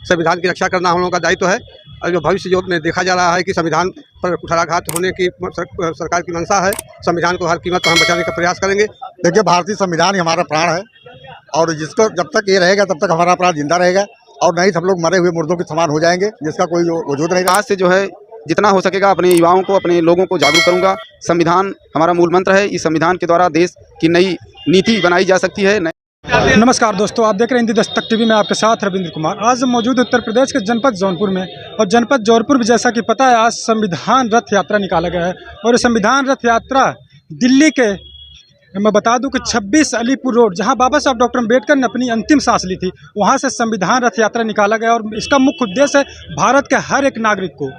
संविधान की रक्षा करना हम लोगों का दायित्व है। और जो भविष्य जो में देखा जा रहा है कि संविधान पर कुठाराघात होने की सरकार की मंशा है, संविधान को हर कीमत पर हम बचाने का प्रयास करेंगे। देखिए, भारतीय संविधान ही हमारा प्राण है और जिसको जब तक ये रहेगा तब तक हमारा प्राण जिंदा रहेगा और नहीं सब लोग मरे हुए मुर्दों के समान हो जाएंगे, जिसका कोई वजूद नहीं। आज से जो है जितना हो सकेगा अपने युवाओं को, अपने लोगों को जागरूक करूंगा। संविधान हमारा मूल मंत्र है। इस संविधान के द्वारा देश की नई नीति बनाई जा सकती है। नमस्कार दोस्तों, आप देख रहे हैं हिंदी दस्तक टीवी में आपके साथ रविंद्र कुमार। आज मौजूद उत्तर प्रदेश के जनपद जौनपुर में, और जनपद जौनपुर में जैसा कि पता है आज संविधान रथ यात्रा निकाला गया है। और संविधान रथ यात्रा दिल्ली के, मैं बता दूं कि 26 अलीपुर रोड, जहां बाबा साहब डॉक्टर अम्बेडकर ने अपनी अंतिम सांस ली थी, वहां से संविधान रथ यात्रा निकाला गया। और इसका मुख्य उद्देश्य है भारत के हर एक नागरिक को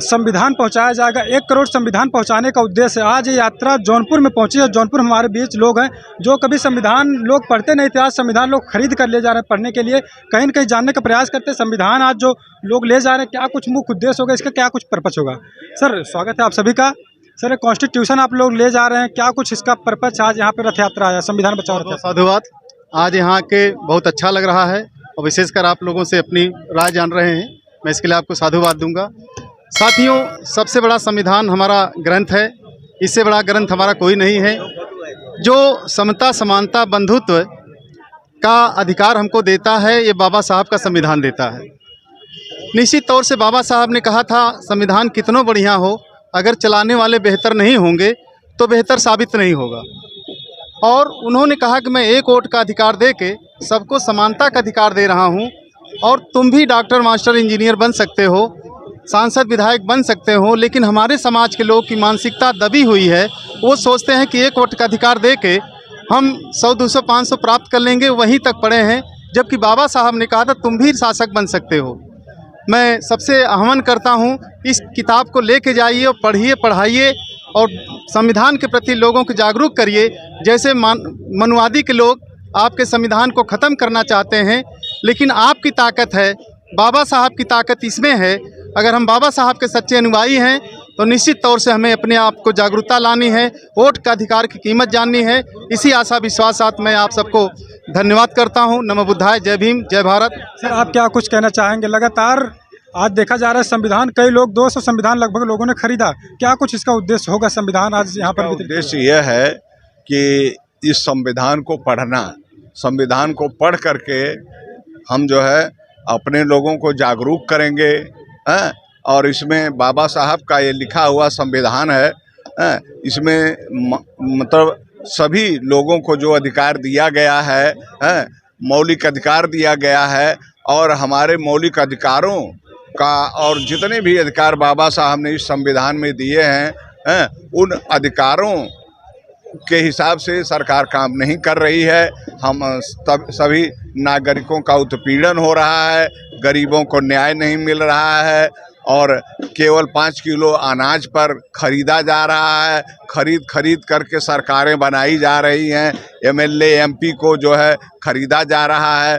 संविधान पहुंचाया जाएगा। 1 करोड़ संविधान पहुंचाने का उद्देश्य है। आज ये यात्रा जौनपुर में पहुंची है। जौनपुर हमारे बीच लोग हैं जो कभी संविधान लोग पढ़ते नहीं थे, आज संविधान लोग खरीद कर ले जा रहे हैं पढ़ने के लिए, कहीं न कहीं जानने का प्रयास करते हैं। संविधान आज जो लोग ले जा रहे हैं, क्या कुछ मुख्य उद्देश्य होगा, इसका क्या कुछ पर्पस होगा। सर, स्वागत है आप सभी का। सर, कॉन्स्टिट्यूशन आप लोग ले जा रहे हैं, क्या कुछ इसका पर्पस आज यहाँ पे रथ यात्रा आया, संविधान बचाओ रथ यात्रा? साधुवाद। आज यहाँ के बहुत अच्छा लग रहा है और विशेषकर आप लोगों से अपनी राय जान रहे हैं, मैं इसके लिए आपको साधुवाद दूंगा। साथियों, सबसे बड़ा संविधान हमारा ग्रंथ है, इससे बड़ा ग्रंथ हमारा कोई नहीं है, जो समता, समानता, बंधुत्व का अधिकार हमको देता है। ये बाबा साहब का संविधान देता है। निश्चित तौर से बाबा साहब ने कहा था संविधान कितना बढ़िया हो, अगर चलाने वाले बेहतर नहीं होंगे तो बेहतर साबित नहीं होगा। और उन्होंने कहा कि मैं 1 वोट का अधिकार दे के सबको समानता का अधिकार दे रहा हूँ और तुम भी डॉक्टर, मास्टर, इंजीनियर बन सकते हो, सांसद, विधायक बन सकते हो। लेकिन हमारे समाज के लोग की मानसिकता दबी हुई है, वो सोचते हैं कि 1 वोट का अधिकार दे के हम 100, 200, 500 प्राप्त कर लेंगे, वहीं तक पड़े हैं। जबकि बाबा साहब ने कहा था तुम भी शासक बन सकते हो। मैं सबसे आह्वान करता हूँ, इस किताब को लेके जाइए और पढ़िए, पढ़ाइए और संविधान के प्रति लोगों को जागरूक करिए। जैसे मनुवादी के लोग आपके संविधान को ख़त्म करना चाहते हैं, लेकिन आपकी ताकत है, बाबा साहब की ताकत इसमें है। अगर हम बाबा साहब के सच्चे अनुयायी हैं तो निश्चित तौर से हमें अपने आप को जागरूकता लानी है, वोट का अधिकार की कीमत जाननी है। इसी आशा विश्वास साथ मैं आप सबको धन्यवाद करता हूं। नमो बुद्धाय, जय भीम, जय भारत। सर, आप क्या कुछ कहना चाहेंगे? लगातार आज देखा जा रहा है संविधान, कई लोग 200 संविधान लगभग लोगों ने खरीदा, क्या कुछ इसका उद्देश्य होगा संविधान आज यहाँ पर? उद्देश्य यह है कि इस संविधान को पढ़ना, संविधान को पढ़ करके हम जो है अपने लोगों को जागरूक करेंगे। और इसमें बाबा साहब का ये लिखा हुआ संविधान है, इसमें मतलब सभी लोगों को जो अधिकार दिया गया है, मौलिक अधिकार दिया गया है। और हमारे मौलिक अधिकारों का और जितने भी अधिकार बाबा साहब ने इस संविधान में दिए हैं, उन अधिकारों के हिसाब से सरकार काम नहीं कर रही है। हम सभी नागरिकों का उत्पीड़न हो रहा है, गरीबों को न्याय नहीं मिल रहा है और केवल 5 किलो अनाज पर खरीदा जा रहा है। खरीद करके सरकारें बनाई जा रही हैं, MLA MP को जो है खरीदा जा रहा है।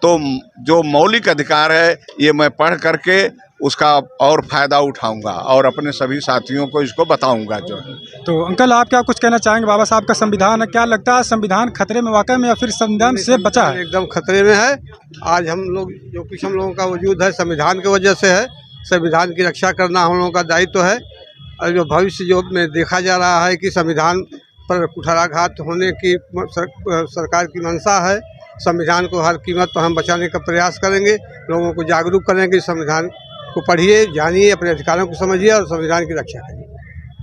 तो जो मौलिक अधिकार है ये मैं पढ़ करके उसका और फ़ायदा उठाऊंगा और अपने सभी साथियों को इसको बताऊंगा जो है। तो अंकल, आप क्या कुछ कहना चाहेंगे? बाबा साहब का संविधान है, क्या लगता है संविधान खतरे में वाकई में या फिर संविधान से बचा है? एकदम खतरे में है। आज हम लोग जो कुछ हम लोगों का वजूद है संविधान की वजह से है। संविधान की रक्षा करना हम लोगों का दायित्व है। और जो भविष्य जो में देखा जा रहा है कि संविधान पर कुठाराघात होने की सरकार की मंशा है, संविधान को हर कीमत पर हम बचाने का प्रयास करेंगे, लोगों को जागरूक करेंगे। संविधान को पढ़िए, जानिए, अपने अधिकारों को समझिए और संविधान की रक्षा करिए।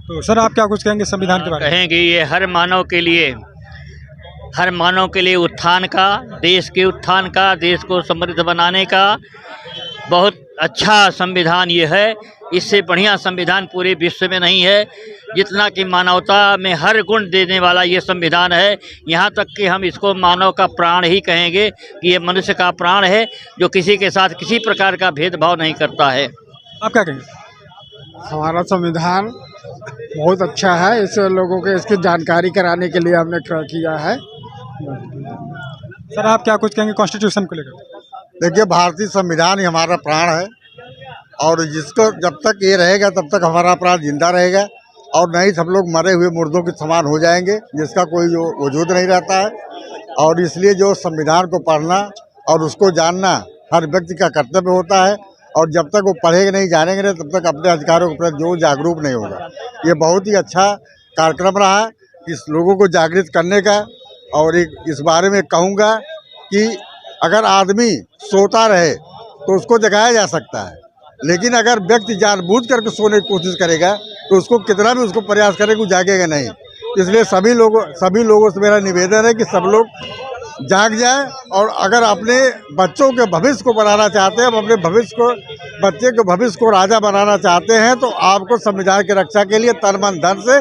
तो सर, आप क्या कुछ कहेंगे संविधान के बारे में? कहेंगे ये हर मानव के लिए उत्थान का, देश के उत्थान का, देश को समृद्ध बनाने का बहुत अच्छा संविधान ये है। इससे बढ़िया संविधान पूरे विश्व में नहीं है। जितना कि मानवता में हर गुण देने वाला ये संविधान है, यहाँ तक कि हम इसको मानव का प्राण ही कहेंगे कि ये मनुष्य का प्राण है जो किसी के साथ किसी प्रकार का भेदभाव नहीं करता है। आप क्या कहेंगे? हमारा संविधान बहुत अच्छा है, इसे लोगों को इसकी जानकारी कराने के लिए हमने किया है। सर, आप क्या कुछ कहेंगे कॉन्स्टिट्यूशन को लेकर? देखिए, भारतीय संविधान ही हमारा प्राण है और जिसको जब तक ये रहेगा तब तक हमारा प्राण जिंदा रहेगा और नहीं सब लोग मरे हुए मुर्दों के समान हो जाएंगे, जिसका कोई वजूद नहीं रहता है। और इसलिए जो संविधान को पढ़ना और उसको जानना हर व्यक्ति का कर्तव्य होता है। और जब तक वो पढ़ेंगे नहीं, जानेंगे नहीं, तब तक अपने अधिकारों के प्रति जो जागरूक नहीं होगा। ये बहुत ही अच्छा कार्यक्रम रहा इस लोगों को जागृत करने का। और इस बारे में कहूँगा कि अगर आदमी सोता रहे तो उसको जगाया जा सकता है, लेकिन अगर व्यक्ति जानबूझ करके सोने की कोशिश करेगा तो उसको कितना भी उसको प्रयास करे वो जागेगा नहीं। इसलिए सभी लोगों से मेरा निवेदन है कि सब लोग जाग जाए। और अगर अपने बच्चों के भविष्य को बनाना चाहते हैं, अपने बच्चे के भविष्य को राजा बनाना चाहते हैं, तो आपको संविधान की रक्षा के लिए तन मन धन से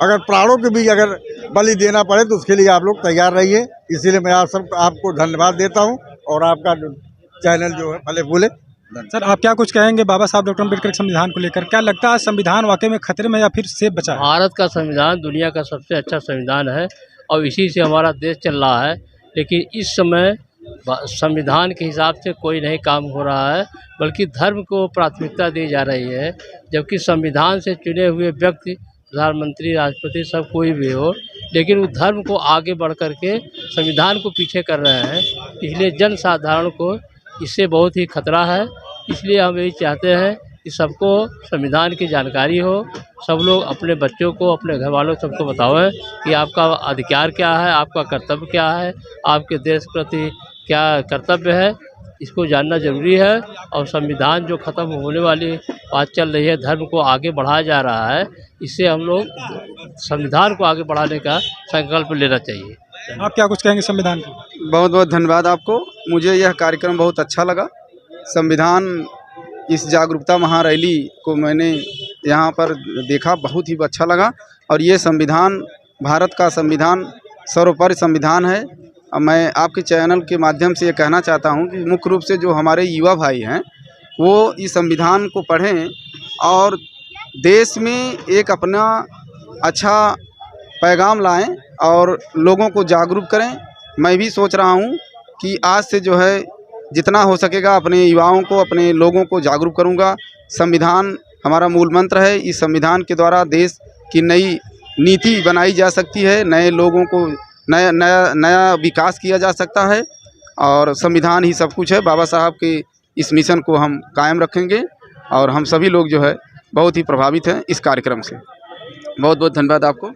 अगर प्राणों की भी अगर बलि देना पड़े तो उसके लिए आप लोग तैयार रहिए। इसीलिए मैं आपको धन्यवाद देता हूँ और आपका चैनल जो है फले फूले। सर, आप क्या कुछ कहेंगे बाबा साहब डॉक्टर अम्बेडकर के संविधान को लेकर? क्या लगता है संविधान वाकई में खतरे में या फिर सेफ बचा है? भारत का संविधान दुनिया का सबसे अच्छा संविधान है और इसी से हमारा देश चल रहा है। लेकिन इस समय संविधान के हिसाब से कोई नहीं काम हो रहा है, बल्कि धर्म को प्राथमिकता दी जा रही है। जबकि संविधान से चुने हुए व्यक्ति, प्रधानमंत्री, राष्ट्रपति, सब कोई भी हो, लेकिन वो धर्म को आगे बढ़ कर के संविधान को पीछे कर रहे हैं। इसलिए जन साधारण को इससे बहुत ही खतरा है। इसलिए हम यही चाहते हैं कि सबको संविधान की जानकारी हो, सब लोग अपने बच्चों को, अपने घर वालों सबको बताओ कि आपका अधिकार क्या है, आपका कर्तव्य क्या है, आपके देश प्रति क्या कर्तव्य है, इसको जानना ज़रूरी है। और संविधान जो ख़त्म होने वाली बात चल रही है, धर्म को आगे बढ़ाया जा रहा है, इससे हम लोग संविधान को आगे बढ़ाने का संकल्प लेना चाहिए। आप क्या कुछ कहेंगे संविधान को? बहुत बहुत धन्यवाद आपको। मुझे यह कार्यक्रम बहुत अच्छा लगा। संविधान, इस जागरूकता महारैली को मैंने यहाँ पर देखा, बहुत ही अच्छा लगा। और ये संविधान, भारत का संविधान सर्वोपरि संविधान है। मैं आपके चैनल के माध्यम से ये कहना चाहता हूँ कि मुख्य रूप से जो हमारे युवा भाई हैं वो इस संविधान को पढ़ें और देश में एक अपना अच्छा पैगाम लाएं और लोगों को जागरूक करें। मैं भी सोच रहा हूँ कि आज से जो है जितना हो सकेगा अपने युवाओं को, अपने लोगों को जागरूक करूँगा। संविधान हमारा मूल मंत्र है। इस संविधान के द्वारा देश की नई नीति बनाई जा सकती है, नए लोगों को नया विकास किया जा सकता है और संविधान ही सब कुछ है। बाबा साहब के इस मिशन को हम कायम रखेंगे और हम सभी लोग जो है बहुत ही प्रभावित हैं इस कार्यक्रम से। बहुत बहुत धन्यवाद आपको।